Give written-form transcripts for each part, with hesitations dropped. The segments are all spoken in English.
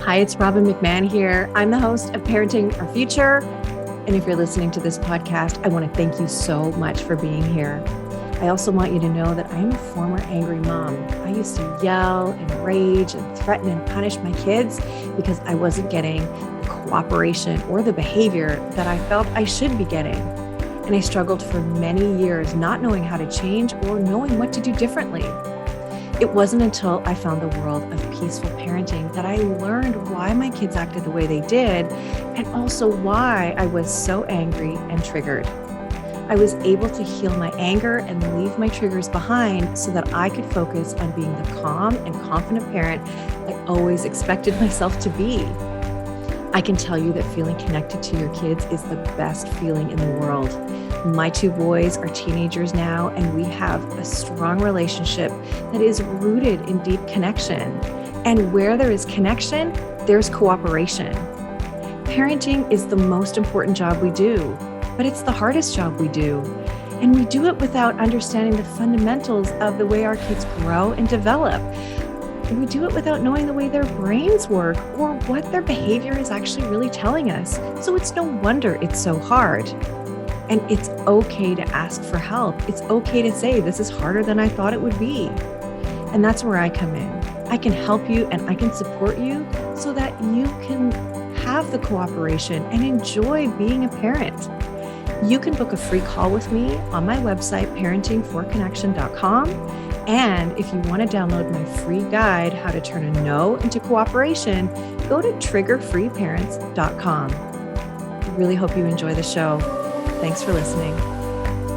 Hi, it's Robbin McMahon here. I'm the host of Parenting Our Future. And if you're listening to this podcast, I want to thank you so much for being here. I also want you to know that I am a former angry mom. I used to yell and rage and threaten and punish my kids because I wasn't getting the cooperation or the behavior that I felt I should be getting. And I struggled for many years not knowing how to change or knowing what to do differently. It wasn't until I found the world of peaceful parenting that I learned why my kids acted the way they did, and also why I was so angry and triggered. I was able to heal my anger and leave my triggers behind so that I could focus on being the calm and confident parent I always expected myself to be. I can tell you that feeling connected to your kids is the best feeling in the world. My two boys are teenagers now, and we have a strong relationship that is rooted in deep connection. And where there is connection, there's cooperation. Parenting is the most important job we do, but it's the hardest job we do. And we do it without understanding the fundamentals of the way our kids grow and develop. And we do it without knowing the way their brains work or what their behavior is actually really telling us. So it's no wonder it's so hard. And it's okay to ask for help. It's okay to say, this is harder than I thought it would be. And that's where I come in. I can help you and I can support you so that you can have the cooperation and enjoy being a parent. You can book a free call with me on my website, parentingforconnection.com. And if you want to download my free guide, How to Turn a No into Cooperation, go to triggerfreeparents.com. I really hope you enjoy the show. Thanks for listening.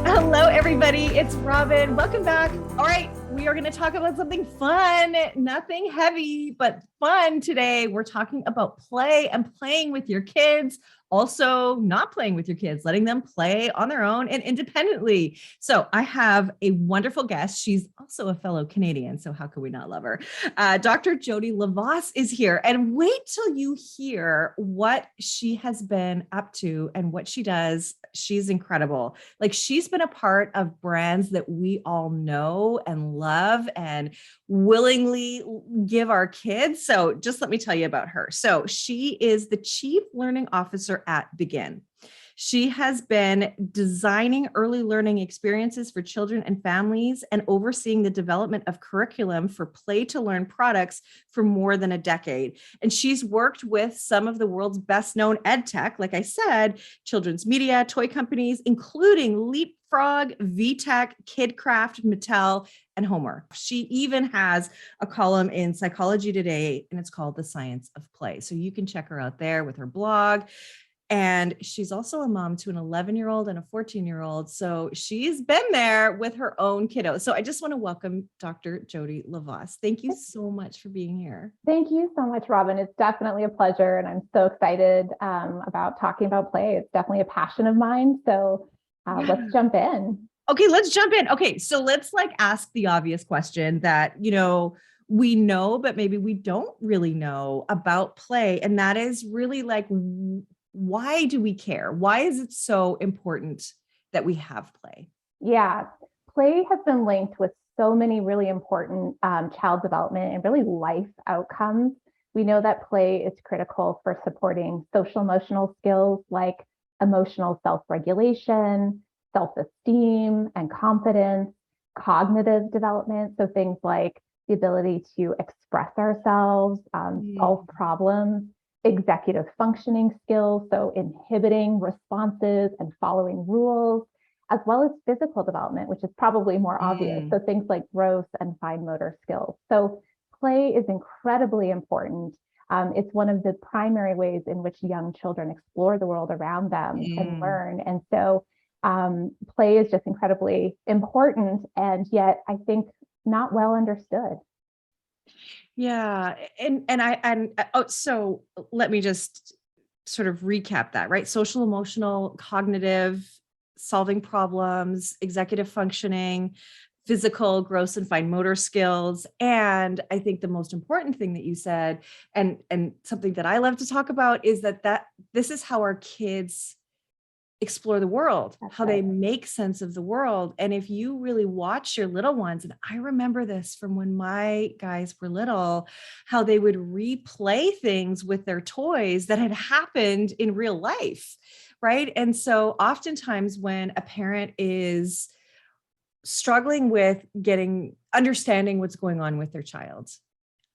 Hello, everybody. It's Robbin. Welcome back. All right. We are going to talk about something fun, nothing heavy, but fun today. We're talking about play and playing with your kids. Also not playing with your kids, letting them play on their own and independently. So I have a wonderful guest. She's also a fellow Canadian. So how could we not love her? Dr. Jody LeVos is here, and wait till you hear what she has been up to and what she does. She's incredible. Like, she's been a part of brands that we all know and love and willingly give our kids. So just let me tell you about her. So she is the Chief Learning Officer at Begin. She has been designing early learning experiences for children and families and overseeing the development of curriculum for play to learn products for more than a decade. And she's worked with some of the world's best known ed tech, like I said, children's media, toy companies, including Leapfrog, VTech, KidCraft, Mattel, and Homer. She even has a column in Psychology Today, and it's called The Science of Play. So you can check her out there with her blog. And she's also a mom to an 11-year-old and a 14-year-old. So she's been there with her own kiddo. So I just want to welcome Dr. Jody LeVos. Thank you so much for being here. Thank you so much, Robbin. It's definitely a pleasure. And I'm so excited about talking about play. It's definitely a passion of mine. So let's jump in. Okay, let's jump in. Okay, so let's ask the obvious question that, we know, but maybe we don't really know about play. And that is really why do we care? Why is it so important that we have play? Yeah, play has been linked with so many really important child development and really life outcomes. We know that play is critical for supporting social emotional skills like emotional self-regulation, self-esteem and confidence, cognitive development. So things like the ability to express ourselves, solve problems, executive functioning skills, so inhibiting responses and following rules, as well as physical development, which is probably more obvious. So things like growth and fine motor skills. So play is incredibly important. It's one of the primary ways in which young children explore the world around them and learn. And so play is just incredibly important, and yet I think not well understood. Yeah. So let me just sort of recap that, right? Social, emotional, cognitive, solving problems, executive functioning, physical, gross and fine motor skills. And I think the most important thing that you said, and something that I love to talk about, is that this is how our kids explore the world, That's how right. they make sense of the world. And if you really watch your little ones, and I remember this from when my guys were little, how they would replay things with their toys that had happened in real life. Right. And so oftentimes when a parent is struggling with understanding what's going on with their child,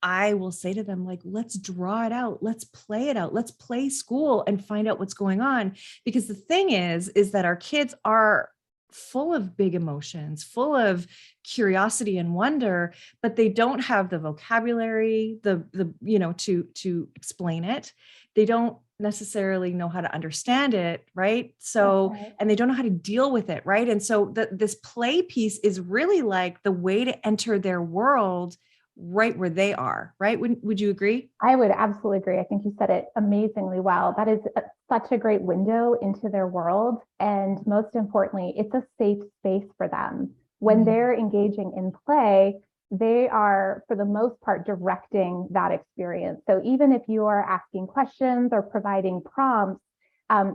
I will say to them, like, let's draw it out. Let's play it out. Let's play school and find out what's going on. Because the thing is that our kids are full of big emotions, full of curiosity and wonder, but they don't have the vocabulary, to explain it. They don't necessarily know how to understand it, right? So, Right. and they don't know how to deal with it, right? And so this play piece is really like the way to enter their world right where they are, right? Would you agree? I would absolutely agree. I think you said it amazingly well. That is such a great window into their world. And most importantly, it's a safe space for them. When they're engaging in play, they are, for the most part, directing that experience. So even if you are asking questions or providing prompts,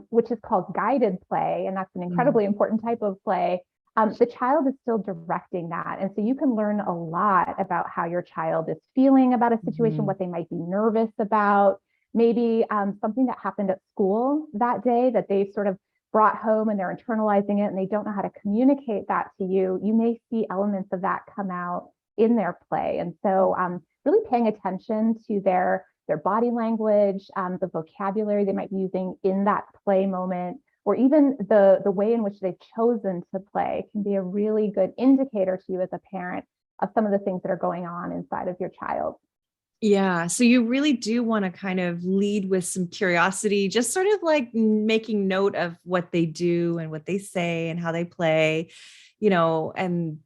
which is called guided play, and that's an incredibly important type of play, the child is still directing that. And so you can learn a lot about how your child is feeling about a situation, what they might be nervous about, maybe something that happened at school that day that they've sort of brought home and they're internalizing it and they don't know how to communicate that to you. You may see elements of that come out in their play. And so really paying attention to their body language, the vocabulary they might be using in that play moment, or even the way in which they've chosen to play can be a really good indicator to you as a parent of some of the things that are going on inside of your child. Yeah. So you really do want to kind of lead with some curiosity, just sort of like making note of what they do and what they say and how they play, and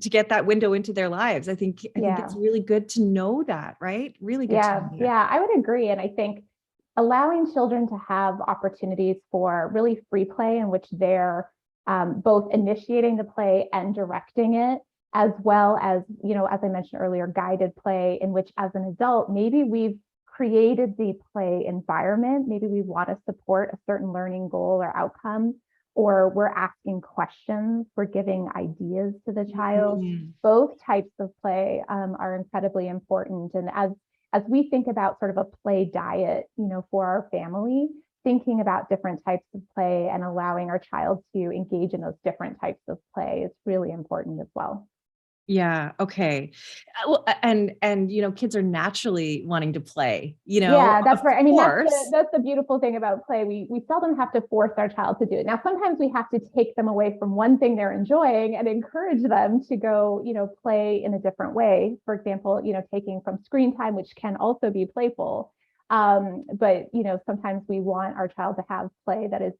to get that window into their lives. I think it's really good to know that, right? Really good to know that. Yeah, I would agree. And I think allowing children to have opportunities for really free play in which they're both initiating the play and directing it, as well as, as I mentioned earlier, guided play in which as an adult, maybe we've created the play environment. Maybe we want to support a certain learning goal or outcome, or we're asking questions, we're giving ideas to the child. Both types of play are incredibly important. And as we think about sort of a play diet, for our family, thinking about different types of play and allowing our child to engage in those different types of play is really important as well. Yeah. Okay. Well, kids are naturally wanting to play, Yeah, of that's right. I mean, course. that's the beautiful thing about play. We seldom have to force our child to do it. Now, sometimes we have to take them away from one thing they're enjoying and encourage them to go, play in a different way. For example, taking from screen time, which can also be playful. But sometimes we want our child to have play that is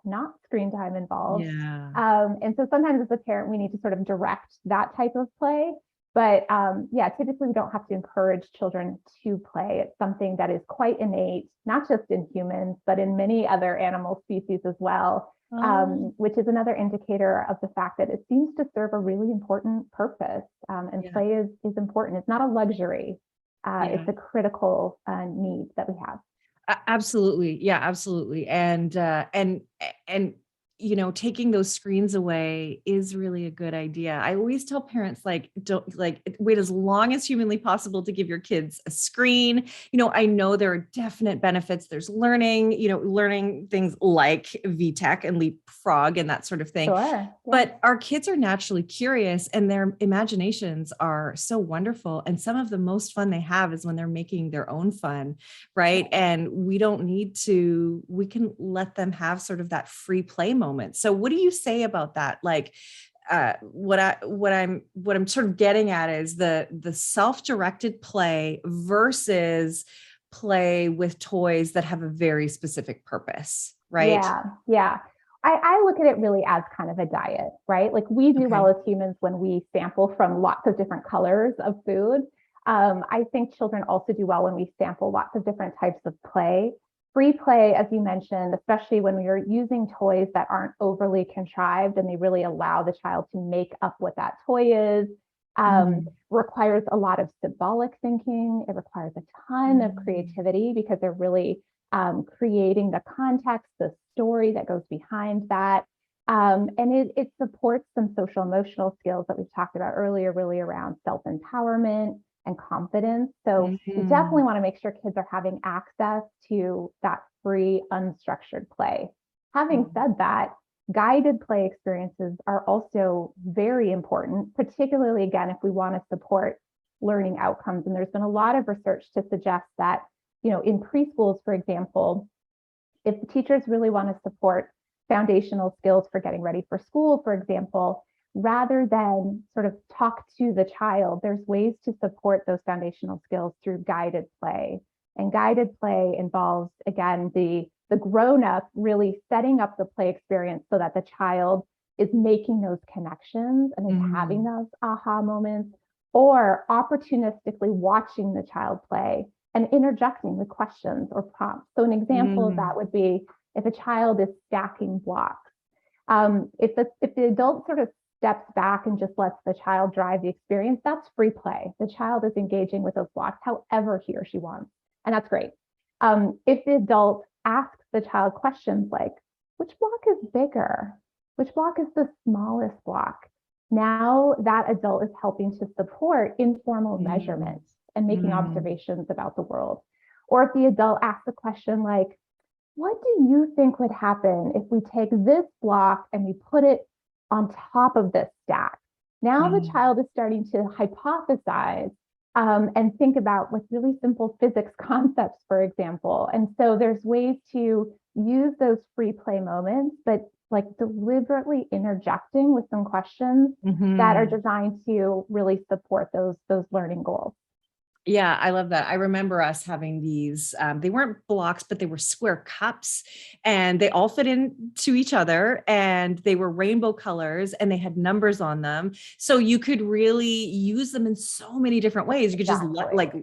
not screen time involved. Yeah. And so sometimes as a parent, we need to sort of direct that type of play. But typically we don't have to encourage children to play. It's something that is quite innate, not just in humans, but in many other animal species as well, which is another indicator of the fact that it seems to serve a really important purpose. Play is important. It's not a luxury. It's a critical need that we have. Absolutely. Yeah, absolutely. And taking those screens away is really a good idea. I always tell parents, like, don't wait as long as humanly possible to give your kids a screen. I know there are definite benefits. There's learning things like VTech and Leapfrog and that sort of thing. Sure. Yeah. But our kids are naturally curious and their imaginations are so wonderful. And some of the most fun they have is when they're making their own fun, right? And we can let them have sort of that free play moment. So what do you say about that? Like, what I'm sort of getting at is the self-directed play versus play with toys that have a very specific purpose, right? Yeah. I look at it really as kind of a diet, right? Like we do well as humans when we sample from lots of different colors of food. I think children also do well when we sample lots of different types of play. Free play, as you mentioned, especially when we are using toys that aren't overly contrived and they really allow the child to make up what that toy is, requires a lot of symbolic thinking. It requires a ton of creativity because they're really creating the context, the story that goes behind that. And it supports some social emotional skills that we've talked about earlier, really around self-empowerment and confidence. So we definitely want to make sure kids are having access to that free, unstructured play. Having said that, guided play experiences are also very important, particularly, again, if we want to support learning outcomes. And there's been a lot of research to suggest that, in preschools, for example, if the teachers really want to support foundational skills for getting ready for school, for example, rather than sort of talk to the child, there's ways to support those foundational skills through guided play. And guided play involves, again, the grown-up really setting up the play experience so that the child is making those connections and is having those aha moments, or opportunistically watching the child play and interjecting with questions or prompts. So an example of that would be if a child is stacking blocks. If the adult sort of steps back and just lets the child drive the experience, that's free play. The child is engaging with those blocks however he or she wants, and that's great. If the adult asks the child questions like, which block is bigger? Which block is the smallest block? Now that adult is helping to support informal measurements and making observations about the world. Or if the adult asks a question like, what do you think would happen if we take this block and we put it on top of this stack? Now the child is starting to hypothesize and think about with really simple physics concepts, for example. And so there's ways to use those free play moments, but like deliberately interjecting with some questions that are designed to really support those learning goals. Yeah, I love that. I remember us having these, they weren't blocks, but they were square cups, and they all fit into each other, and they were rainbow colors, and they had numbers on them. So you could really use them in so many different ways. You could just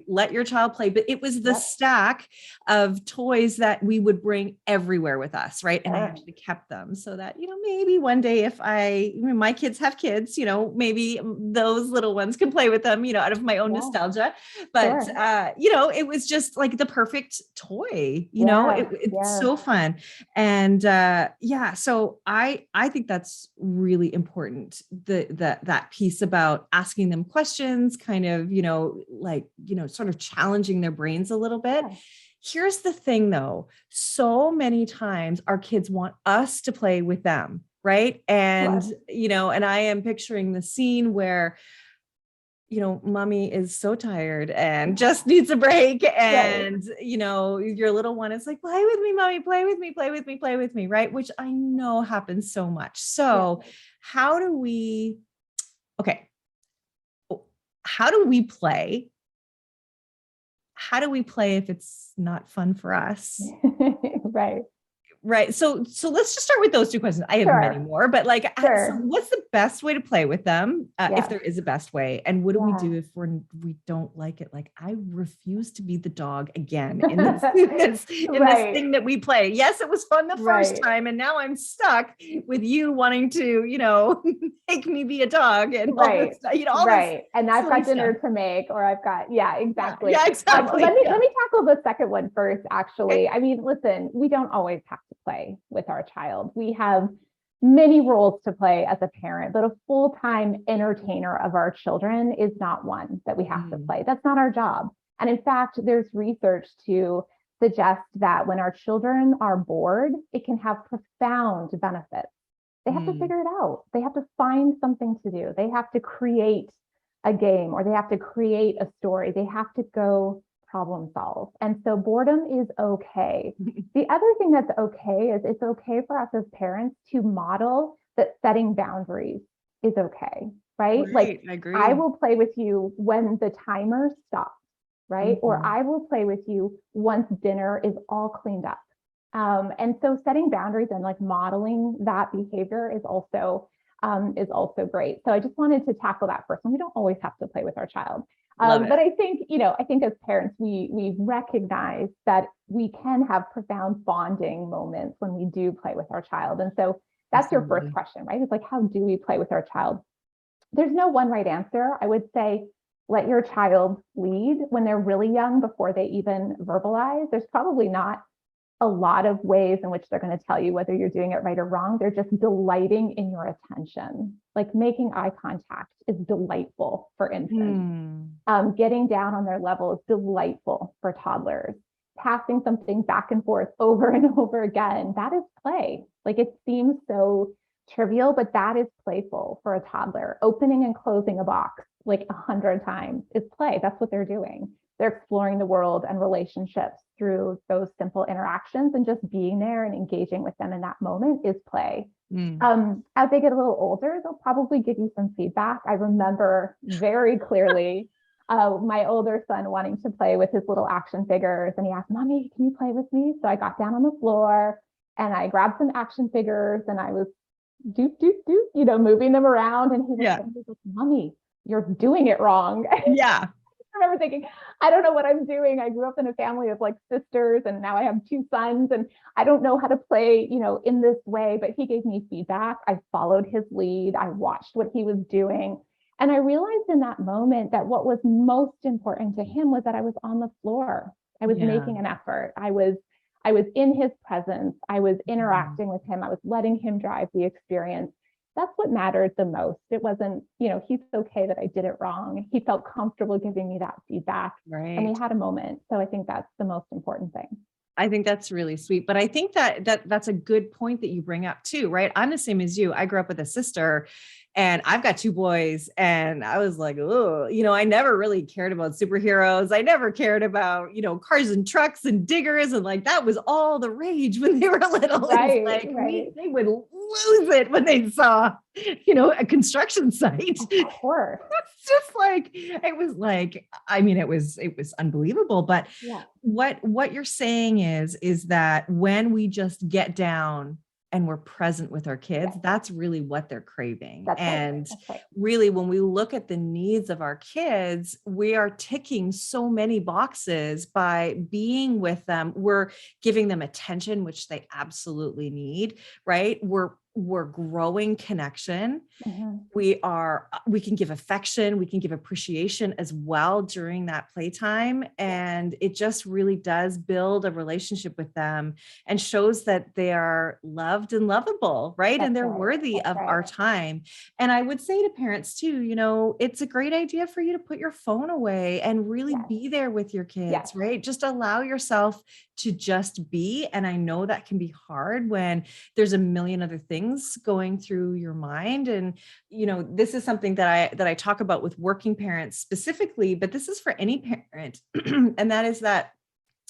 let your child play, but it was the stack of toys that we would bring everywhere with us. Right. And I actually kept them so that, maybe one day if my kids have kids, maybe those little ones can play with them, out of my own nostalgia. But, it was just like the perfect toy, it's so fun. And, so I think that's really important. That piece about asking them questions, kind of, sort of challenging their brains a little bit. Yeah. Here's the thing though. So many times our kids want us to play with them. Right. And, and I am picturing the scene where, mommy is so tired and just needs a break. And, your little one is like, play with me, mommy, play with me, play with me, play with me. Right. Which I know happens so much. So how do we play? How do we play if it's not fun for us? Right. So let's just start with those two questions. I have many more, but so what's the best way to play with them? If there is a best way, and what do we do if we don't like it? Like, I refuse to be the dog again in this, this thing that we play. Yes, it was fun the first time, and now I'm stuck with you wanting to, make me be a dog and all this stuff, all this. And I've got dinner to make, or I've got, exactly. Yeah, exactly. Let me tackle the second one first, actually. Okay. I mean, listen, we don't always have to play with our child. We have many roles to play as a parent, but a full-time entertainer of our children is not one that we have to play. That's not our job. And in fact, there's research to suggest that when our children are bored, it can have profound benefits. They have to figure it out. They have to find something to do. They have to create a game, or they have to create a story. They have to go problem solve. And so boredom is okay. The other thing that's okay is it's okay for us as parents to model that setting boundaries is okay, right? Like, I agree. I will play with you when the timer stops, right? Or I will play with you once dinner is all cleaned up. And so setting boundaries and modeling that behavior is also great. So I just wanted to tackle that first. And we don't always have to play with our child. But I think, as parents, we recognize that we can have profound bonding moments when we do play with our child. And so that's your first question, right? It's like, how do we play with our child? There's no one right answer. I would say, let your child lead when they're really young, before they even verbalize. There's probably not a lot of ways in which they're going to tell you whether you're doing it right or wrong. They're just delighting in your attention. Like making eye contact is delightful for infants. Getting down on their level is delightful for toddlers. Passing something back and forth over and over again, that is play. Like it seems so trivial, but that is playful for a toddler. Opening and closing a box like 100 times is play. That's what they're doing. They're exploring the world and relationships through those simple interactions, and just being there and engaging with them in that moment is play. As they get a little older, they'll probably give you some feedback. I remember very clearly my older son wanting to play with his little action figures, and he asked, "Mommy, can you play with me?" So I got down on the floor and I grabbed some action figures and I was doop, doop, doop, moving them around. And he was like, "Mommy, you're doing it wrong." Yeah. I remember thinking, I don't know what I'm doing. I grew up in a family of like sisters, and now I have 2 sons, and I don't know how to play, in this way, but he gave me feedback. I followed his lead. I watched what he was doing. And I realized in that moment that what was most important to him was that I was on the floor. I was making an effort. I was in his presence. I was interacting with him. I was letting him drive the experience. That's what mattered the most. It wasn't, he's okay that I did it wrong. He felt comfortable giving me that feedback. Right. And we had a moment. So I think that's the most important thing. I think that's really sweet. But I think that's a good point that you bring up too, right? I'm the same as you. I grew up with a sister and I've got 2 boys, and I was like, oh, I never really cared about superheroes. I never cared about, cars and trucks and diggers. And like, that was all the rage when they were little. Right, like right. they would lose it when they saw, a construction site. Of course. It's just like, it was like, I mean, it was unbelievable. But what you're saying is that when we just get down and we're present with our kids, that's really what they're craving. That's right. Really, when we look at the needs of our kids, we are ticking so many boxes by being with them. We're giving them attention, which they absolutely need, right? We're growing connection. We can give affection, we can give appreciation as well during that playtime. And it just really does build a relationship with them and shows that they are loved and lovable, right? And they're worthy of our time. And I would say to parents too, it's a great idea for you to put your phone away and really be there with your kids, right? Just allow yourself to just be. And I know that can be hard when there's a million other things going through your mind. And, this is something that I talk about with working parents specifically, but this is for any parent. And that is that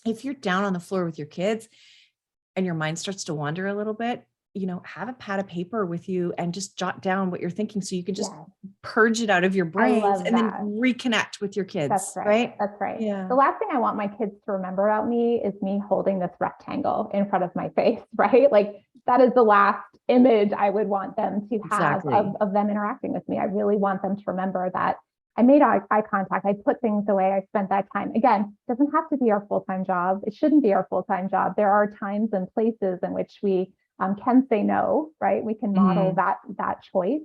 if you're down on the floor with your kids and your mind starts to wander a little bit, have a pad of paper with you and just jot down what you're thinking so you can just purge it out of your brains and then reconnect with your kids. That's right. That's right. Yeah. The last thing I want my kids to remember about me is me holding this rectangle in front of my face, right? Like that is the last image I would want them to have of them interacting with me. I really want them to remember that I made eye contact. I put things away. I spent that time. Again, it doesn't have to be our full-time job. It shouldn't be our full-time job. There are times and places in which we can say no, right? We can model that choice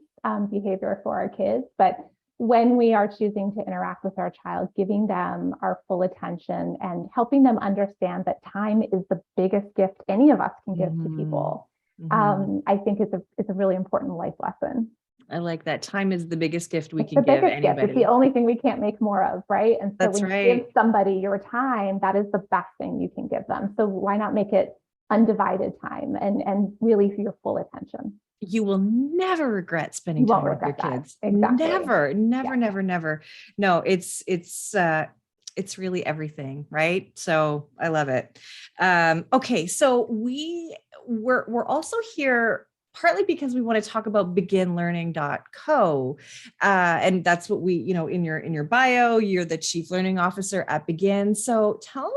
behavior for our kids. But when we are choosing to interact with our child, giving them our full attention and helping them understand that time is the biggest gift any of us can give to people, I think it's a really important life lesson. I like that. Time is the biggest gift we can give anybody. It's the only thing we can't make more of, right? And so when you give somebody your time, that is the best thing you can give them. So why not make it undivided time and really for your full attention? You will never regret spending time with your kids. Exactly. Never. No, it's really everything, right? So I love it. Okay, so we're also here partly because we want to talk about beginlearning.co. And that's what we, in your bio, you're the chief learning officer at Begin. So tell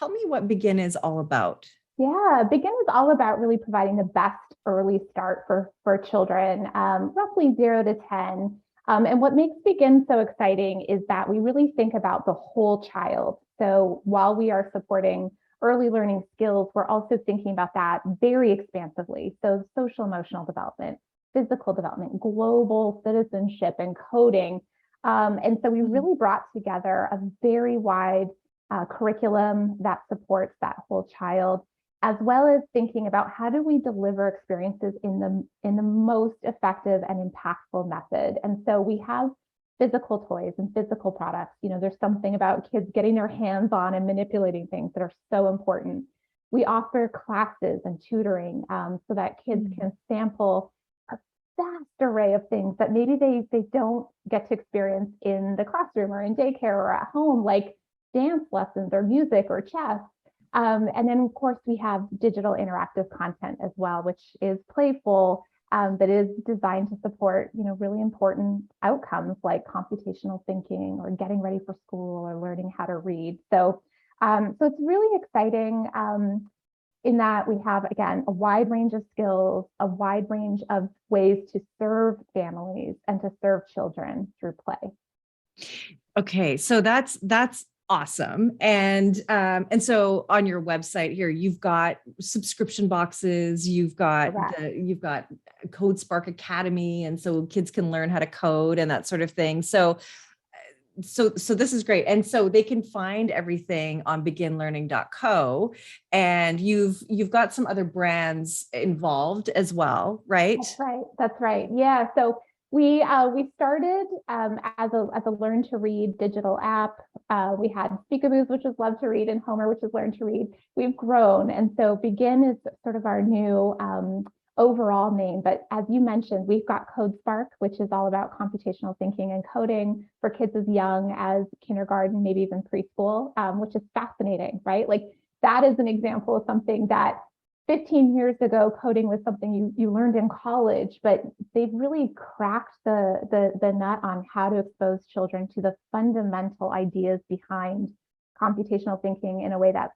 me what Begin is all about. Yeah, Begin is all about really providing the best early start for children, roughly 0 to 10. And what makes Begin so exciting is that we really think about the whole child. So while we are supporting early learning skills, we're also thinking about that very expansively. So social emotional development, physical development, global citizenship, and coding. And so we really brought together a very wide curriculum that supports that whole child. as well as thinking about how do we deliver experiences in the most effective and impactful method. And so we have physical toys and physical products. There's something about kids getting their hands on and manipulating things that are so important. We offer classes and tutoring so that kids can sample a vast array of things that maybe they don't get to experience in the classroom or in daycare or at home, like dance lessons or music or chess. And then, of course, we have digital interactive content as well, which is playful, but is designed to support, really important outcomes like computational thinking or getting ready for school or learning how to read. So it's really exciting in that we have, again, a wide range of skills, a wide range of ways to serve families and to serve children through play. Okay, so that's awesome. And so on your website here, you've got subscription boxes, you've got Code Spark Academy, and so kids can learn how to code and that sort of thing. So this is great. And so they can find everything on beginlearning.co, and you've got some other brands involved as well, right? That's right. Yeah. So we started as a Learn to Read digital app. We had Speakaboos, which is Love to Read, and Homer, which is Learn to Read. We've grown, and so Begin is sort of our new overall name. But as you mentioned, we've got Code Spark, which is all about computational thinking and coding for kids as young as kindergarten, maybe even preschool, which is fascinating, right? Like that is an example of something that 15 years ago, coding was something you learned in college, but they've really cracked the nut on how to expose children to the fundamental ideas behind computational thinking in a way that's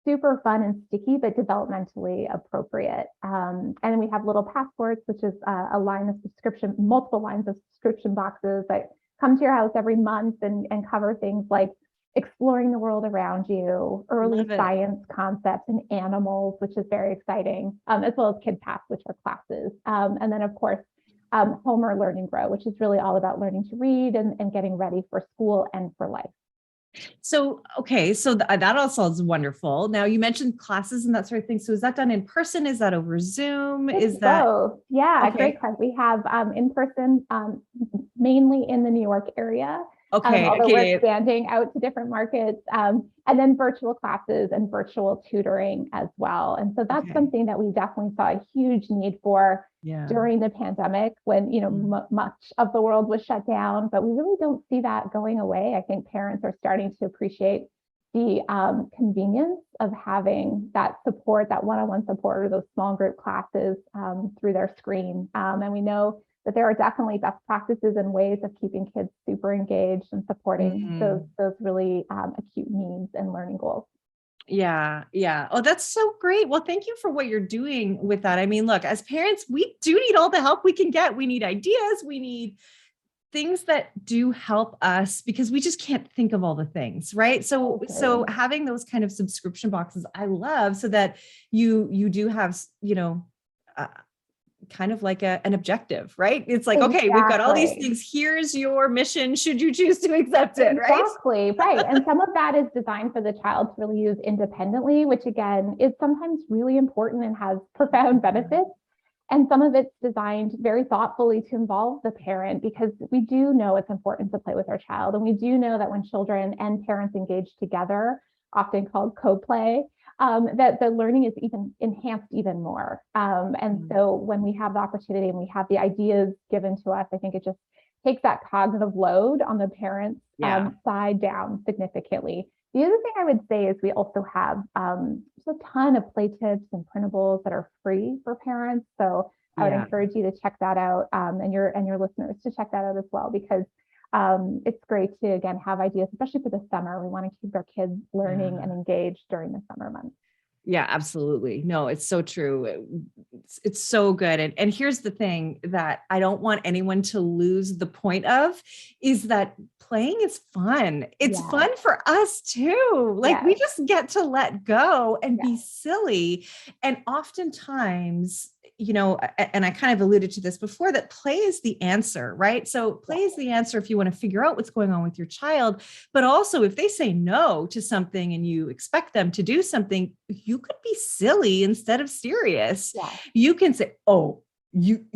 super fun and sticky, but developmentally appropriate. And then we have Little Passports, which is a line of subscription, multiple lines of subscription boxes that come to your house every month and cover things like exploring the world around you, early science concepts and animals, which is very exciting, as well as Kid Pass, which are classes. And then, of course, Homer Learn and Grow, which is really all about learning to read and getting ready for school and for life. So, okay, so that all sounds wonderful. Now, you mentioned classes and that sort of thing. So is that done in person? Is that over Zoom? Is that both? Yeah, okay. Great question. We have in person, mainly in the New York area. Although we're expanding out to different markets, and then virtual classes and virtual tutoring as well. And so that's something that we definitely saw a huge need for during the pandemic when, much of the world was shut down, but we really don't see that going away. I think parents are starting to appreciate the convenience of having that support, that one-on-one support, or those small group classes through their screen. And we know that there are definitely best practices and ways of keeping kids super engaged and supporting those really acute needs and learning goals. Yeah. Oh, that's so great. Well, thank you for what you're doing with that. I mean, look, as parents, we do need all the help we can get. We need ideas. We need things that do help us because we just can't think of all the things, right? So having those kind of subscription boxes, I love, so that you do have, kind of like an objective, right? It's like, okay, we've got all these things. Here's your mission. Should you choose to accept it, right? Exactly, right. And some of that is designed for the child to really use independently, which again, is sometimes really important and has profound benefits. And some of it's designed very thoughtfully to involve the parent, because we do know it's important to play with our child. And we do know that when children and parents engage together, often called co-play, that the learning is even enhanced even more. And so when we have the opportunity and we have the ideas given to us, I think it just takes that cognitive load on the parents' side down significantly. The other thing I would say is we also have just a ton of play tips and printables that are free for parents. So I would encourage you to check that out, and your listeners to check that out as well, because it's great to, again, have ideas, especially for the summer. We want to keep our kids learning and engaged during the summer months. Yeah, absolutely. No, it's so true. It's so good. And here's the thing that I don't want anyone to lose the point of, is that playing is fun. It's fun for us too. Like we just get to let go and be silly. And oftentimes, and I kind of alluded to this before, that play is the answer, right? So play is the answer if you want to figure out what's going on with your child, but also if they say no to something and you expect them to do something, you could be silly instead of serious. Yeah. You can say, oh, you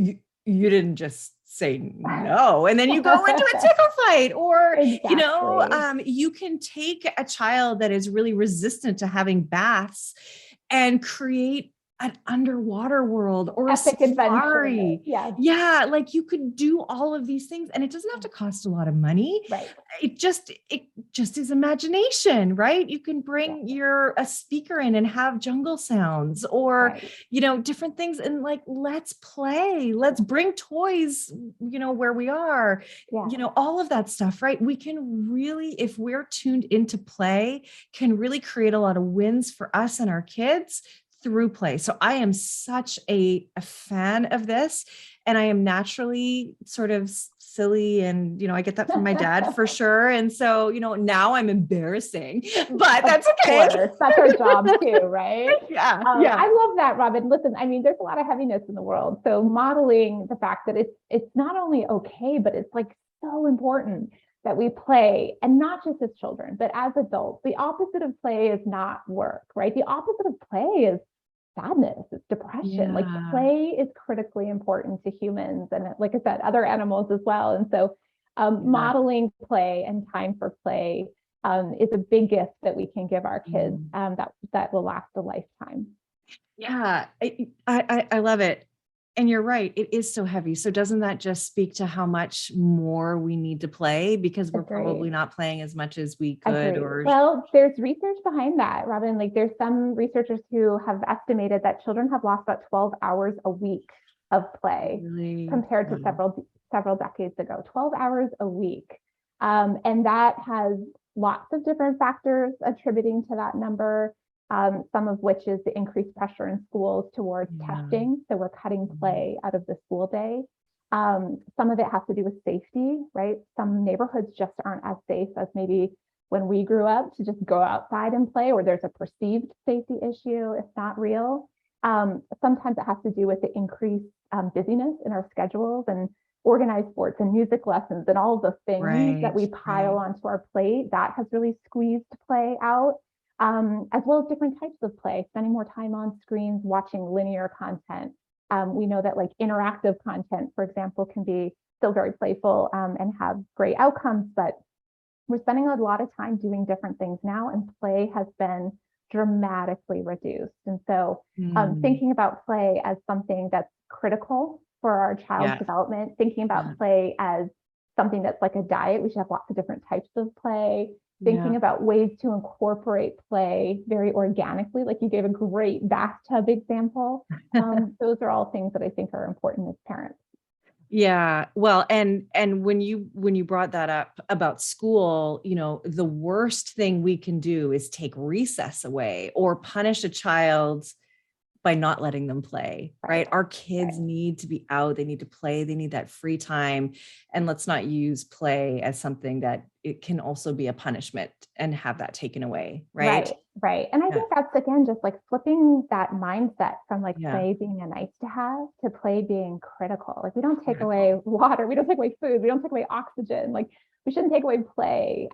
didn't just say no, and then you go into a tickle fight, or Exactly. you can take a child that is really resistant to having baths and create an underwater world or Epic a adventure. safari. Yeah. Yeah, like you could do all of these things, and it doesn't have to cost a lot of money. Right. It just is imagination, right? You can bring a speaker in and have jungle sounds, or different things, and like, let's play, let's bring toys, where we are, all of that stuff, right? We can really, if we're tuned into play, can really create a lot of wins for us and our kids through play. So I am such a fan of this, and I am naturally sort of silly, and I get that from my dad for sure. And so now I'm embarrassing, but that's okay. That's our job too, right? Yeah. I love that, Robbin. Listen, I mean, there's a lot of heaviness in the world, so modeling the fact that it's not only okay, but it's like so important that we play, and not just as children, but as adults. The opposite of play is not work, right? The opposite of play is sadness, it's depression. Like, play is critically important to humans, and like I said, other animals as well. And so modeling play and time for play is a big gift that we can give our kids that will last a lifetime. Yeah, I love it. And you're right, it is so heavy. So doesn't that just speak to how much more we need to play, because we're probably not playing as much as we could? Or well, there's research behind that, Robbin. Like, there's some researchers who have estimated that children have lost about 12 hours a week of play compared to several decades ago. 12 hours a week. And that has lots of different factors attributing to that number. Some of which is the increased pressure in schools towards testing. So we're cutting play out of the school day. Some of it has to do with safety, right? Some neighborhoods just aren't as safe as maybe when we grew up to just go outside and play, or there's a perceived safety issue, if not real. Sometimes it has to do with the increased busyness in our schedules and organized sports and music lessons and all of the things that we pile onto our plate. That has really squeezed play out. As well as different types of play, spending more time on screens, watching linear content. We know that like interactive content, for example, can be still very playful and have great outcomes, but we're spending a lot of time doing different things now, and play has been dramatically reduced. And so thinking about play as something that's critical for our child's development, thinking about play as something that's like a diet, we should have lots of different types of play. Thinking about ways to incorporate play very organically, like you gave a great bathtub example. Those are all things that I think are important as parents. Yeah. Well, and when you brought that up about school, the worst thing we can do is take recess away or punish a child by not letting them play, right? Our kids need to be out. They need to play. They need that free time. And let's not use play as something that it can also be a punishment and have that taken away, right? Right. And I think that's, again, just like flipping that mindset from like play being a nice to have to play being critical. Like, we don't take away water. We don't take away food. We don't take away oxygen. Like, we shouldn't take away play,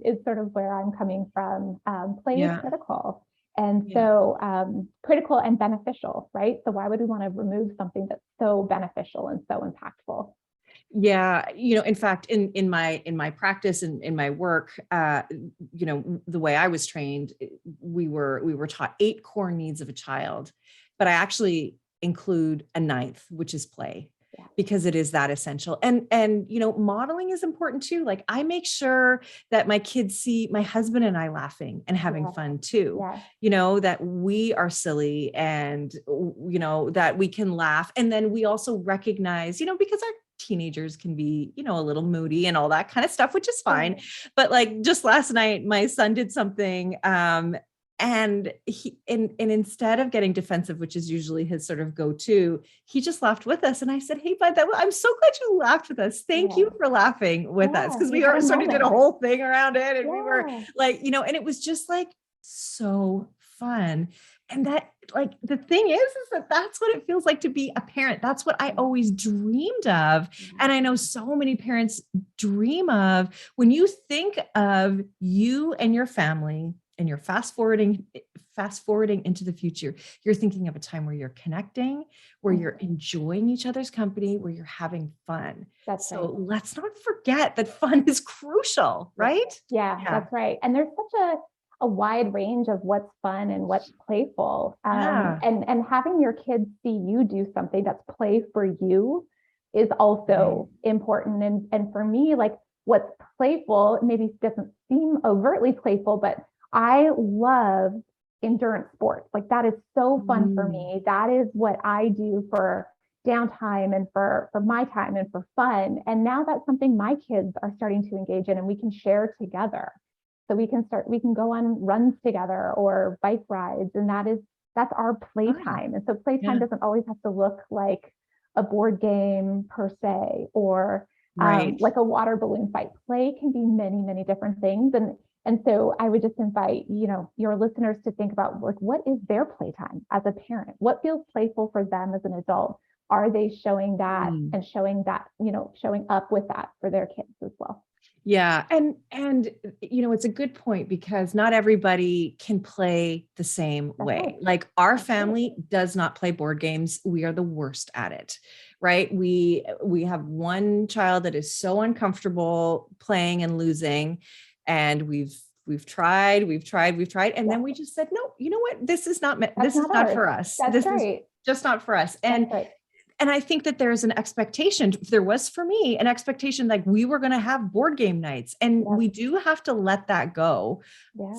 is sort of where I'm coming from. Play is critical. And so critical and beneficial, right? So why would we want to remove something that's so beneficial and so impactful? Yeah. In fact, in my practice and in my work, the way I was trained, we were taught 8 core needs of a child, but I actually include a 9th, which is play. Because it is that essential. And modeling is important too. Like, I make sure that my kids see my husband and I laughing and having fun too, that we are silly and, that we can laugh. And then we also recognize, because our teenagers can be, a little moody and all that kind of stuff, which is fine. But like, just last night, my son did something, and he, and instead of getting defensive, which is usually his sort of go-to, he just laughed with us. And I said, "Hey, bud, I'm so glad you laughed with us. Thank you for laughing with us." Because we sort of did a whole thing around it, and we were like, and it was just like so fun. And that, like, the thing is that that's what it feels like to be a parent. That's what I always dreamed of. And I know so many parents dream of. When you think of you and your family and you're fast forwarding into the future, you're thinking of a time where you're connecting, where you're enjoying each other's company, where you're having fun. That's So right. let's not forget that fun is crucial, right? Yeah, that's right. And there's such a wide range of what's fun and what's playful. Yeah. And having your kids see you do something that's play for you is also important. And for me, like, what's playful maybe doesn't seem overtly playful, but I love endurance sports. Like, that is so fun for me. That is what I do for downtime and for my time and for fun. And now that's something my kids are starting to engage in, and we can share together. So we can go on runs together or bike rides, and that's our playtime. And so playtime doesn't always have to look like a board game per se, or like a water balloon fight. Play can be many, many different things. And so I would just invite, your listeners to think about, like, what is their playtime as a parent? What feels playful for them as an adult? Are they showing that and showing up with that for their kids as well? Yeah. And it's a good point, because not everybody can play the same way. Right. Like, our family does not play board games. We are the worst at it, right? We have one child that is so uncomfortable playing and losing, and we've tried. And then we just said, no, you know what? This is not for us. That's This right. is just not for us. And I think that there's an expectation, there was for me, an expectation, like, we were going to have board game nights, and we do have to let that go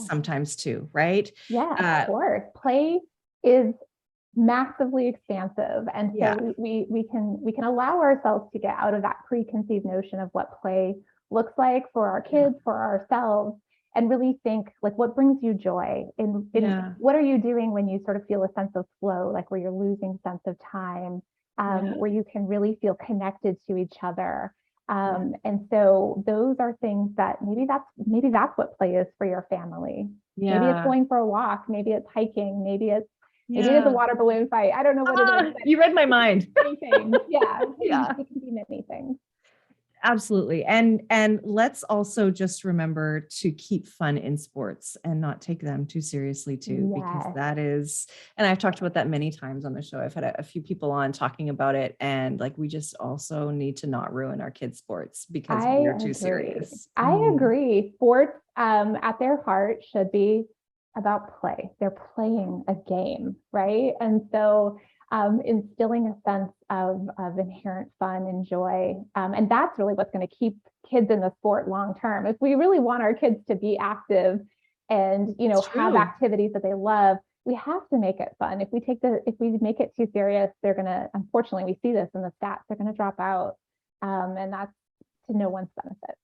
sometimes too, right? Yeah, of course. Play is massively expansive. And so we can allow ourselves to get out of that preconceived notion of what play looks like for our kids, for ourselves, and really think, like, what brings you joy? In what are you doing when you sort of feel a sense of flow, like where you're losing sense of time? Where you can really feel connected to each other. And so those are things that maybe that's what play is for your family. Maybe it's going for a walk, maybe it's hiking, maybe it's a water balloon fight. I don't know what it is. You read my mind. Many things. Yeah. It can be many things. Absolutely. And let's also just remember to keep fun in sports and not take them too seriously too, because that is, and I've talked about that many times on the show. I've had a few people on talking about it, and, like, we just also need to not ruin our kids' sports because we're too serious. I agree. Sports at their heart should be about play. They're playing a game, right? And so instilling a sense of inherent fun and joy. And that's really what's going to keep kids in the sport long term. If we really want our kids to be active and, have activities that they love, we have to make it fun. If we make it too serious, they're going to, unfortunately, we see this in the stats, they're going to drop out. And that's to no one's benefit.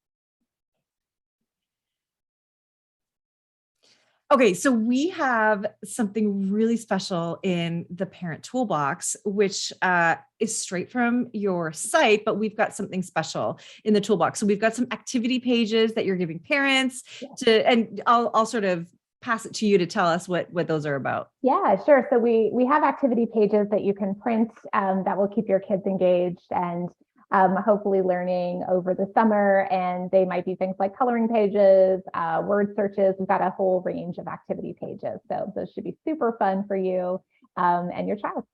Okay, so we have something really special in the Parent Toolbox, which is straight from your site, but we've got something special in the toolbox. So we've got some activity pages that you're giving parents to, and I'll sort of pass it to you to tell us what those are about. Yeah, sure. So we have activity pages that you can print that will keep your kids engaged and hopefully learning over the summer. And they might be things like coloring pages, word searches. We've got a whole range of activity pages. So those should be super fun for you and your child.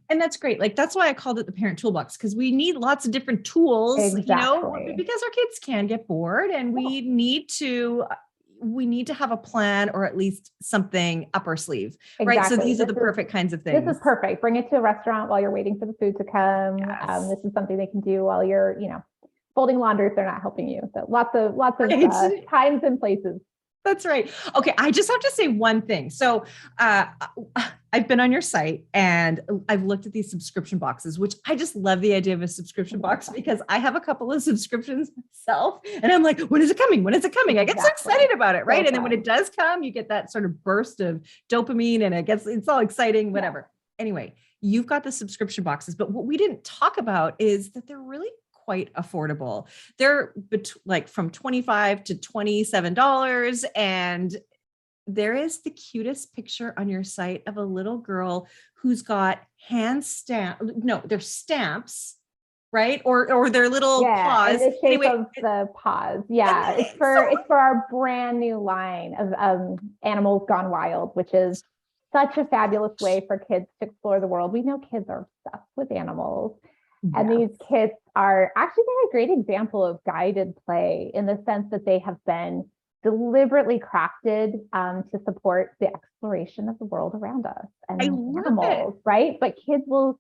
And that's great. Like, that's why I called it the Parent Toolbox, because we need lots of different tools, because our kids can get bored, and we need to have a plan, or at least something up our sleeve, right? So these are the perfect kinds of things. This is perfect. Bring it to a restaurant while you're waiting for the food to come. This is something they can do while you're, folding laundry if they're not helping you. So lots of times and places. That's right. Okay. I just have to say one thing. So I've been on your site and I've looked at these subscription boxes, which I just love the idea of a subscription box, because I have a couple of subscriptions myself, and I'm like, when is it coming? When is it coming? I get so excited about it. Right. And then when it does come, you get that sort of burst of dopamine, and it's all exciting, whatever. Anyway, you've got the subscription boxes, but what we didn't talk about is that they're really quite affordable. They're like from $25 to $27, and there is the cutest picture on your site of a little girl who's got they're stamps, right? Or their little Yeah, in paws. the shape Anyway, of the paws. Yeah, and it's so for our brand new line of Animals Gone Wild, which is such a fabulous way for kids to explore the world. We know kids are obsessed with animals. And yeah. these kits are actually they're a great example of guided play in the sense that they have been deliberately crafted to support the exploration of the world around us and I love it. animals, right? But kids will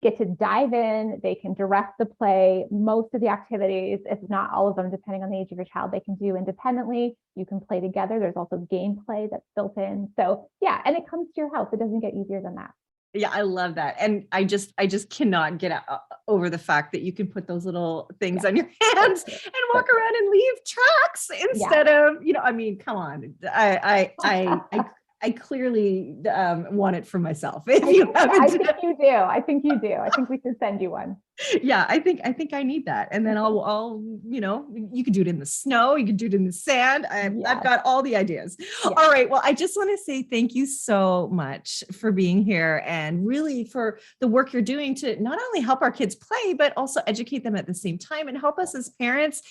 get to dive in, they can direct the play. Most of the activities, if not all of them, depending on the age of your child, they can do independently. You can play together. There's also gameplay that's built in. So yeah, and it comes to your house. It doesn't get easier than that. Yeah, I love that. And I just cannot get over the fact that you can put those little things on your hands and walk around and leave tracks instead of, I mean, come on. I clearly want it for myself. If you haven't, I think you do. I think you do. I think we should send you one. Yeah, I think I need that. And then I'll you can do it in the snow, you can do it in the sand. I've got all the ideas. Yes. All right. Well, I just want to say thank you so much for being here and really for the work you're doing to not only help our kids play, but also educate them at the same time and help us as parents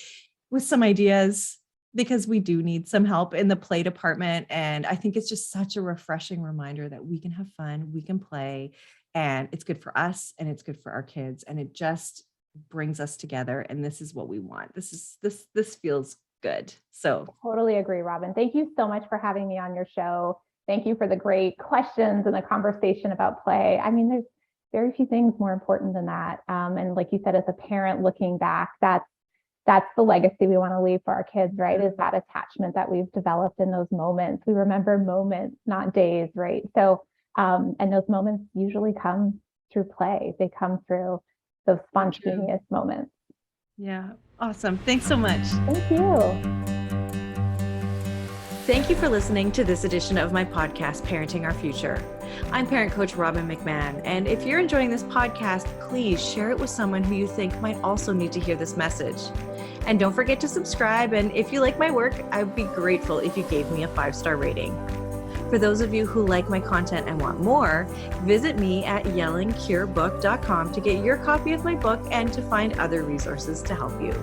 with some ideas, because we do need some help in the play department. And I think it's just such a refreshing reminder that we can have fun, we can play, and it's good for us and it's good for our kids. And it just brings us together. And this is what we want. This feels good. So totally agree, Robbin. Thank you so much for having me on your show. Thank you for the great questions and the conversation about play. I mean, there's very few things more important than that. And like you said, as a parent looking back, that's the legacy we want to leave for our kids, right? Is that attachment that we've developed in those moments. We remember moments, not days, right? So, and those moments usually come through play. They come through those spontaneous moments. Yeah. Awesome. Thanks so much. Thank you. Thank you for listening to this edition of my podcast, Parenting Our Future. I'm parent coach Robbin McMahon, and if you're enjoying this podcast, please share it with someone who you think might also need to hear this message. And don't forget to subscribe, and if you like my work, I'd be grateful if you gave me a 5-star rating. For those of you who like my content and want more, visit me at yellingcurebook.com to get your copy of my book and to find other resources to help you.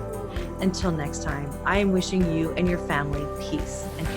Until next time, I am wishing you and your family peace and